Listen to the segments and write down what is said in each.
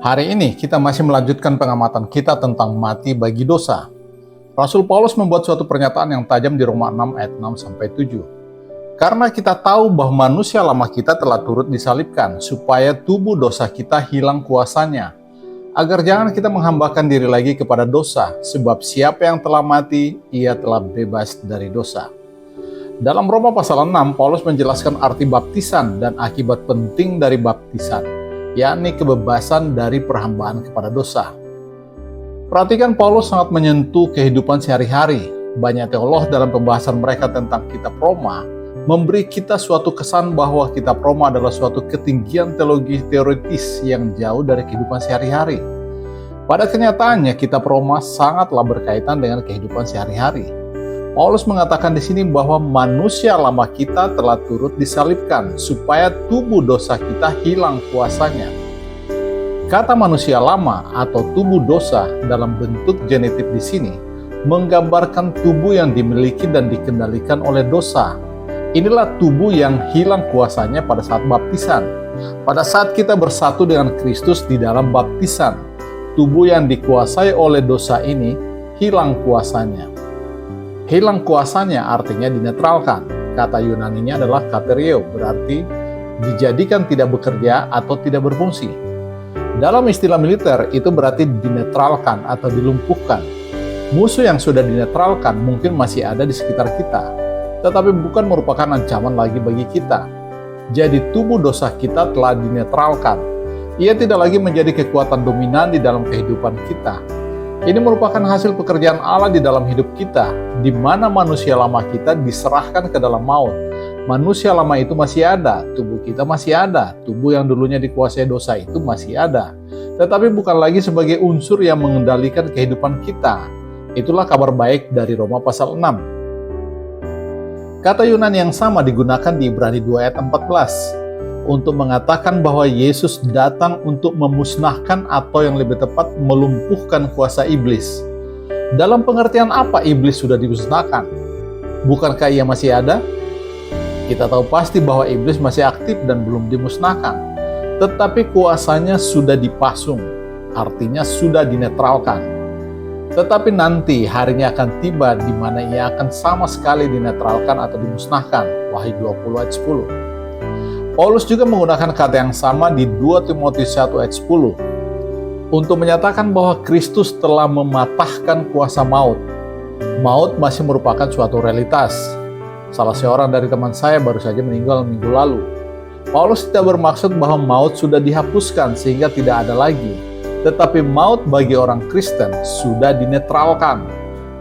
Hari ini kita masih melanjutkan pengamatan kita tentang mati bagi dosa. Rasul Paulus membuat suatu pernyataan yang tajam di Roma 6 ayat 6-7. Karena kita tahu bahwa manusia lama kita telah turut disalibkan, supaya tubuh dosa kita hilang kuasanya, agar jangan kita menghambakan diri lagi kepada dosa, sebab siapa yang telah mati, ia telah bebas dari dosa. Dalam Roma pasal 6, Paulus menjelaskan arti baptisan dan akibat penting dari baptisan, yakni kebebasan dari perhambaan kepada dosa. Perhatikan, Paulus sangat menyentuh kehidupan sehari-hari. Banyak teolog dalam pembahasan mereka tentang kitab Roma memberi kita suatu kesan bahwa kitab Roma adalah suatu ketinggian teologi teoritis yang jauh dari kehidupan sehari-hari. Pada kenyataannya, kitab Roma sangatlah berkaitan dengan kehidupan sehari-hari. Paulus mengatakan di sini bahwa manusia lama kita telah turut disalibkan supaya tubuh dosa kita hilang kuasanya. Kata manusia lama atau tubuh dosa dalam bentuk genitif di sini menggambarkan tubuh yang dimiliki dan dikendalikan oleh dosa. Inilah tubuh yang hilang kuasanya pada saat baptisan. Pada saat kita bersatu dengan Kristus di dalam baptisan, tubuh yang dikuasai oleh dosa ini hilang kuasanya. Hilang kuasanya artinya dinetralkan. Kata Yunaninya adalah katereo, berarti dijadikan tidak bekerja atau tidak berfungsi. Dalam istilah militer, itu berarti dinetralkan atau dilumpuhkan. Musuh yang sudah dinetralkan mungkin masih ada di sekitar kita, tetapi bukan merupakan ancaman lagi bagi kita. Jadi tubuh dosa kita telah dinetralkan. Ia tidak lagi menjadi kekuatan dominan di dalam kehidupan kita. Ini merupakan hasil pekerjaan Allah di dalam hidup kita, di mana manusia lama kita diserahkan ke dalam maut. Manusia lama itu masih ada, tubuh kita masih ada, tubuh yang dulunya dikuasai dosa itu masih ada. Tetapi bukan lagi sebagai unsur yang mengendalikan kehidupan kita. Itulah kabar baik dari Roma pasal 6. Kata Yunani yang sama digunakan di Ibrani 2 ayat 14. Untuk mengatakan bahwa Yesus datang untuk memusnahkan atau yang lebih tepat melumpuhkan kuasa iblis. Dalam pengertian apa iblis sudah dimusnahkan? Bukankah ia masih ada? Kita tahu pasti bahwa iblis masih aktif dan belum dimusnahkan. Tetapi kuasanya sudah dipasung, artinya sudah dinetralkan. Tetapi nanti harinya akan tiba di mana ia akan sama sekali dinetralkan atau dimusnahkan. Wahyu 20 ayat 10. Paulus juga menggunakan kata yang sama di 2 Timotius 1 ayat 10 untuk menyatakan bahwa Kristus telah mematahkan kuasa maut. Maut masih merupakan suatu realitas. Salah seorang dari teman saya baru saja meninggal minggu lalu. Paulus tidak bermaksud bahwa maut sudah dihapuskan sehingga tidak ada lagi. Tetapi maut bagi orang Kristen sudah dinetralkan.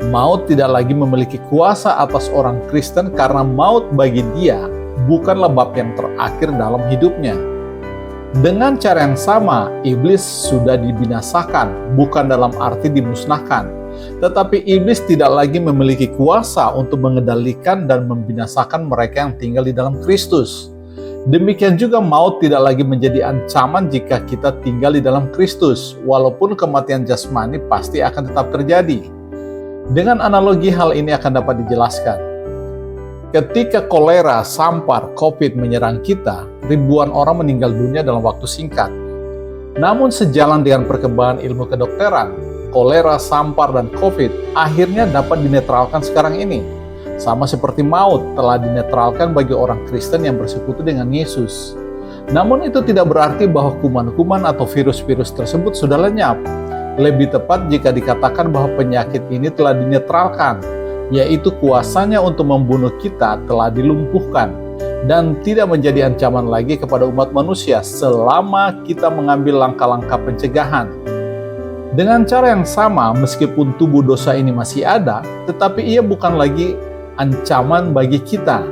Maut tidak lagi memiliki kuasa atas orang Kristen karena maut bagi dia bukanlah bab yang terakhir dalam hidupnya. Dengan cara yang sama, iblis sudah dibinasakan, bukan dalam arti dimusnahkan. Tetapi iblis tidak lagi memiliki kuasa untuk mengendalikan dan membinasakan mereka yang tinggal di dalam Kristus. Demikian juga maut tidak lagi menjadi ancaman jika kita tinggal di dalam Kristus, walaupun kematian jasmani pasti akan tetap terjadi. Dengan analogi hal ini akan dapat dijelaskan. Ketika kolera, sampar, COVID menyerang kita, ribuan orang meninggal dunia dalam waktu singkat. Namun sejalan dengan perkembangan ilmu kedokteran, kolera, sampar, dan COVID akhirnya dapat dinetralkan sekarang ini. Sama seperti maut telah dinetralkan bagi orang Kristen yang bersekutu dengan Yesus. Namun itu tidak berarti bahwa kuman-kuman atau virus-virus tersebut sudah lenyap. Lebih tepat jika dikatakan bahwa penyakit ini telah dinetralkan, yaitu kuasanya untuk membunuh kita telah dilumpuhkan dan tidak menjadi ancaman lagi kepada umat manusia selama kita mengambil langkah-langkah pencegahan. Dengan cara yang sama, meskipun tubuh dosa ini masih ada, tetapi ia bukan lagi ancaman bagi kita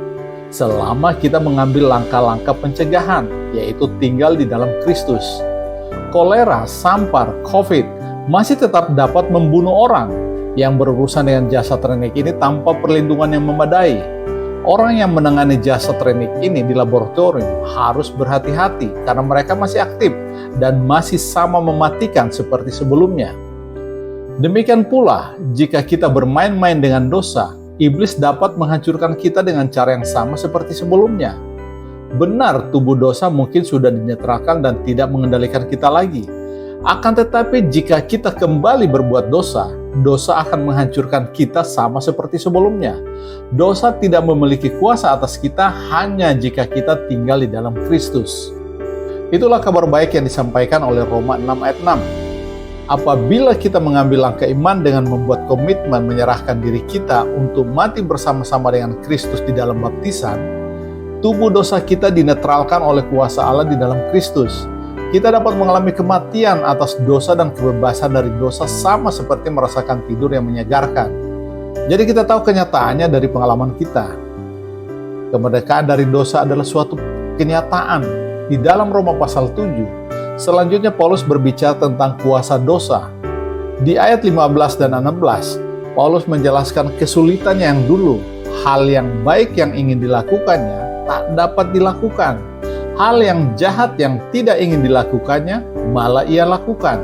selama kita mengambil langkah-langkah pencegahan, yaitu tinggal di dalam Kristus. Kolera, sampar, COVID masih tetap dapat membunuh orang yang berurusan dengan jasad renik ini tanpa perlindungan yang memadai. Orang yang menangani jasad renik ini di laboratorium harus berhati-hati karena mereka masih aktif dan masih sama mematikan seperti sebelumnya. Demikian pula, jika kita bermain-main dengan dosa, iblis dapat menghancurkan kita dengan cara yang sama seperti sebelumnya. Benar, tubuh dosa mungkin sudah dinetralkan dan tidak mengendalikan kita lagi. Akan tetapi jika kita kembali berbuat dosa, dosa akan menghancurkan kita sama seperti sebelumnya. Dosa tidak memiliki kuasa atas kita hanya jika kita tinggal di dalam Kristus. Itulah kabar baik yang disampaikan oleh Roma 6 ayat 6. Apabila kita mengambil langkah iman dengan membuat komitmen menyerahkan diri kita untuk mati bersama-sama dengan Kristus di dalam baptisan, tubuh dosa kita dinetralkan oleh kuasa Allah di dalam Kristus. Kita dapat mengalami kematian atas dosa dan kebebasan dari dosa sama seperti merasakan tidur yang menyegarkan. Jadi kita tahu kenyataannya dari pengalaman kita. Kemerdekaan dari dosa adalah suatu kenyataan. Di dalam Roma pasal 7, selanjutnya Paulus berbicara tentang kuasa dosa. Di ayat 15 dan 16, Paulus menjelaskan kesulitannya yang dulu. Hal yang baik yang ingin dilakukannya tak dapat dilakukan. Hal yang jahat yang tidak ingin dilakukannya, malah ia lakukan.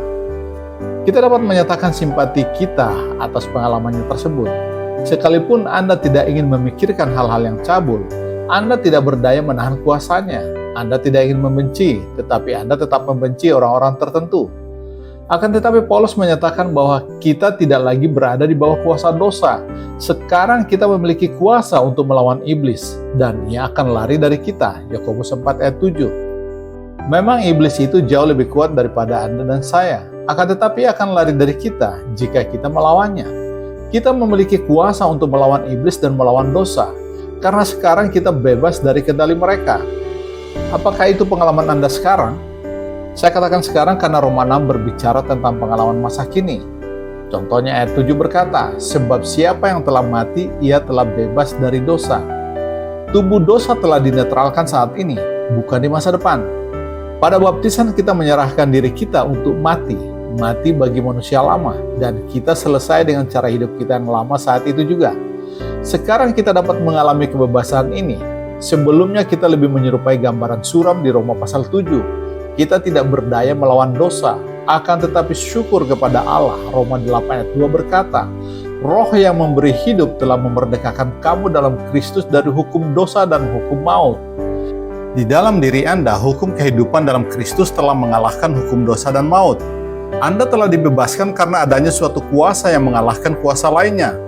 Kita dapat menyatakan simpati kita atas pengalamannya tersebut. Sekalipun Anda tidak ingin memikirkan hal-hal yang cabul, Anda tidak berdaya menahan kuasanya. Anda tidak ingin membenci, tetapi Anda tetap membenci orang-orang tertentu. Akan tetapi Paulus menyatakan bahwa kita tidak lagi berada di bawah kuasa dosa. Sekarang kita memiliki kuasa untuk melawan iblis, dan ia akan lari dari kita. Yakobus 4 ayat 7. Memang iblis itu jauh lebih kuat daripada Anda dan saya. Akan tetapi akan lari dari kita jika kita melawannya. Kita memiliki kuasa untuk melawan iblis dan melawan dosa, karena sekarang kita bebas dari kendali mereka. Apakah itu pengalaman Anda sekarang? Saya katakan sekarang karena Roma 6 berbicara tentang pengalaman masa kini. Contohnya ayat 7 berkata, sebab siapa yang telah mati, ia telah bebas dari dosa. Tubuh dosa telah dinetralkan saat ini, bukan di masa depan. Pada baptisan kita menyerahkan diri kita untuk mati bagi manusia lama, dan kita selesai dengan cara hidup kita yang lama saat itu juga. Sekarang kita dapat mengalami kebebasan ini. Sebelumnya kita lebih menyerupai gambaran suram di Roma pasal 7. Kita tidak berdaya melawan dosa, akan tetapi syukur kepada Allah. Roma 8 ayat 2 berkata, Roh yang memberi hidup telah memerdekakan kamu dalam Kristus dari hukum dosa dan hukum maut. Di dalam diri Anda, hukum kehidupan dalam Kristus telah mengalahkan hukum dosa dan maut. Anda telah dibebaskan karena adanya suatu kuasa yang mengalahkan kuasa lainnya.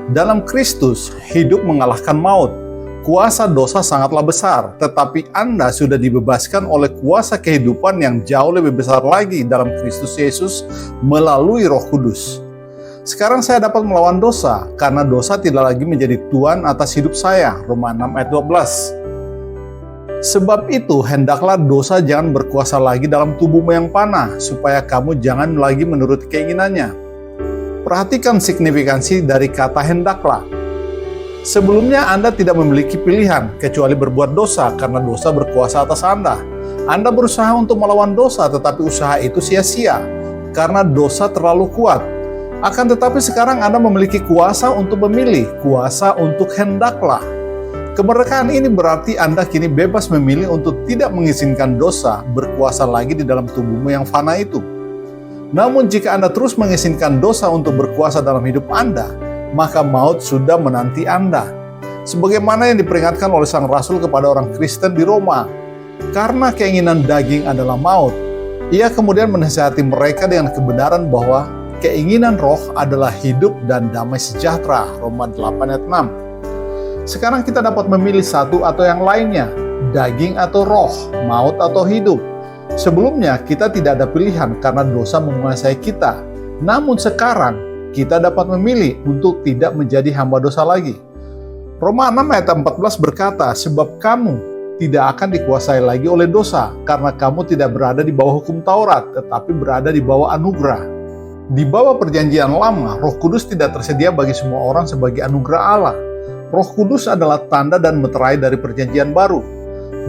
Dalam Kristus, hidup mengalahkan maut. Kuasa dosa sangatlah besar, tetapi Anda sudah dibebaskan oleh kuasa kehidupan yang jauh lebih besar lagi dalam Kristus Yesus melalui Roh Kudus. Sekarang saya dapat melawan dosa, karena dosa tidak lagi menjadi tuan atas hidup saya. Roma 6 ayat 12. Sebab itu, hendaklah dosa jangan berkuasa lagi dalam tubuhmu yang panah, supaya kamu jangan lagi menuruti keinginannya. Perhatikan signifikansi dari kata hendaklah. Sebelumnya Anda tidak memiliki pilihan kecuali berbuat dosa karena dosa berkuasa atas Anda. Anda berusaha untuk melawan dosa, tetapi usaha itu sia-sia karena dosa terlalu kuat. Akan tetapi sekarang Anda memiliki kuasa untuk memilih, kuasa untuk hendaklah. Kemerdekaan ini berarti Anda kini bebas memilih untuk tidak mengizinkan dosa berkuasa lagi di dalam tubuhmu yang fana itu. Namun jika Anda terus mengizinkan dosa untuk berkuasa dalam hidup Anda, maka maut sudah menanti Anda. Sebagaimana yang diperingatkan oleh sang rasul kepada orang Kristen di Roma. Karena keinginan daging adalah maut, ia kemudian menasihati mereka dengan kebenaran bahwa keinginan roh adalah hidup dan damai sejahtera. Roma 8 ayat 6. Sekarang kita dapat memilih satu atau yang lainnya, daging atau roh, maut atau hidup. Sebelumnya kita tidak ada pilihan karena dosa menguasai kita. Namun sekarang kita dapat memilih untuk tidak menjadi hamba dosa lagi. Roma 6 ayat 14 berkata, sebab kamu tidak akan dikuasai lagi oleh dosa, karena kamu tidak berada di bawah hukum Taurat, tetapi berada di bawah anugerah. Di bawah perjanjian lama, Roh Kudus tidak tersedia bagi semua orang sebagai anugerah Allah. Roh Kudus adalah tanda dan meterai dari perjanjian baru,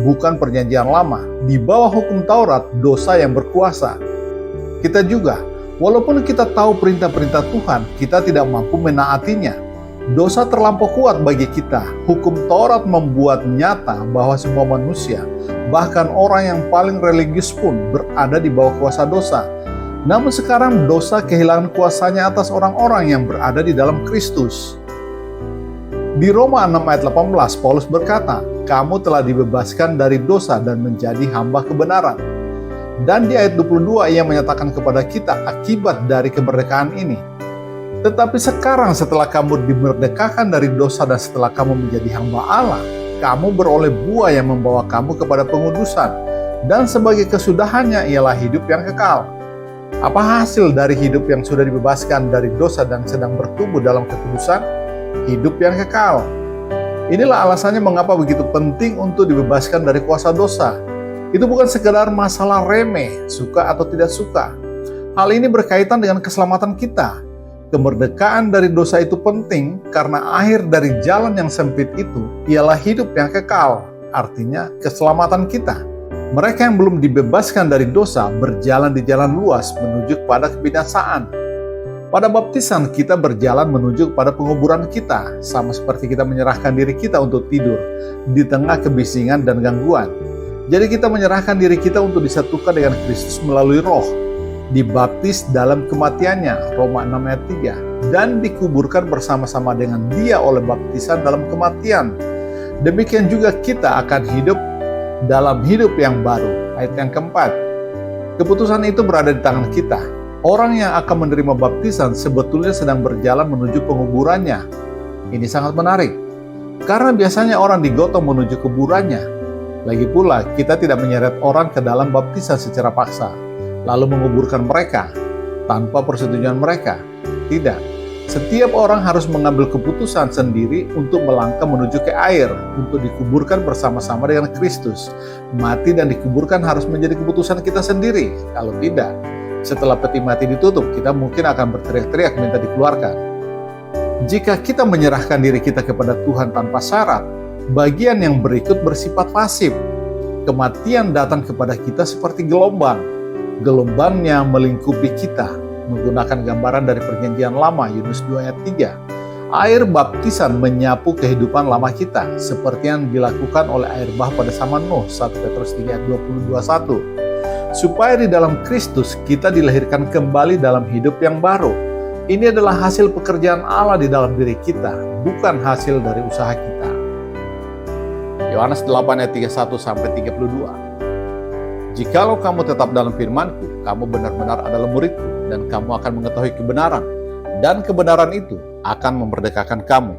bukan perjanjian lama. Di bawah hukum Taurat, dosa yang berkuasa. Kita juga, walaupun kita tahu perintah-perintah Tuhan, kita tidak mampu menaatinya. Dosa terlampau kuat bagi kita. Hukum Taurat membuat nyata bahwa semua manusia, bahkan orang yang paling religius pun berada di bawah kuasa dosa. Namun sekarang dosa kehilangan kuasanya atas orang-orang yang berada di dalam Kristus. Di Roma 6 ayat 18, Paulus berkata, kamu telah dibebaskan dari dosa dan menjadi hamba kebenaran. Dan di ayat 22 ia menyatakan kepada kita akibat dari kemerdekaan ini. Tetapi sekarang setelah kamu dimerdekakan dari dosa dan setelah kamu menjadi hamba Allah, kamu beroleh buah yang membawa kamu kepada pengudusan. Dan sebagai kesudahannya ialah hidup yang kekal. Apa hasil dari hidup yang sudah dibebaskan dari dosa dan sedang bertumbuh dalam kekudusan? Hidup yang kekal. Inilah alasannya mengapa begitu penting untuk dibebaskan dari kuasa dosa. Itu bukan sekedar masalah remeh, suka atau tidak suka. Hal ini berkaitan dengan keselamatan kita. Kemerdekaan dari dosa itu penting karena akhir dari jalan yang sempit itu ialah hidup yang kekal, artinya keselamatan kita. Mereka yang belum dibebaskan dari dosa berjalan di jalan luas menuju kepada kebinasaan. Pada baptisan kita berjalan menuju kepada penguburan kita, sama seperti kita menyerahkan diri kita untuk tidur di tengah kebisingan dan gangguan. Jadi kita menyerahkan diri kita untuk disatukan dengan Kristus melalui Roh, dibaptis dalam kematiannya, Roma 6 ayat 3, dan dikuburkan bersama-sama dengan Dia oleh baptisan dalam kematian. Demikian juga kita akan hidup dalam hidup yang baru, ayat yang keempat. Keputusan itu berada di tangan kita. Orang yang akan menerima baptisan sebetulnya sedang berjalan menuju penguburannya. Ini sangat menarik, karena biasanya orang digotong menuju kuburannya. Lagi pula, kita tidak menyeret orang ke dalam baptisan secara paksa, lalu menguburkan mereka tanpa persetujuan mereka. Tidak. Setiap orang harus mengambil keputusan sendiri untuk melangkah menuju ke air, untuk dikuburkan bersama-sama dengan Kristus. Mati dan dikuburkan harus menjadi keputusan kita sendiri. Kalau tidak, setelah peti mati ditutup, kita mungkin akan berteriak-teriak minta dikeluarkan. Jika kita menyerahkan diri kita kepada Tuhan tanpa syarat, bagian yang berikut bersifat pasif. Kematian datang kepada kita seperti gelombang. Gelombangnya melingkupi kita, menggunakan gambaran dari Perjanjian Lama, Yunus 2 ayat 3. Air baptisan menyapu kehidupan lama kita, seperti yang dilakukan oleh air bah pada zaman Nuh, 1 Petrus 3 ayat 20-21. Supaya di dalam Kristus kita dilahirkan kembali dalam hidup yang baru. Ini adalah hasil pekerjaan Allah di dalam diri kita, bukan hasil dari usaha kita. Yohanes 8 ayat 31-32. Jikalau kamu tetap dalam firman-Ku, kamu benar-benar adalah murid-Ku, dan kamu akan mengetahui kebenaran, dan kebenaran itu akan memerdekakan kamu.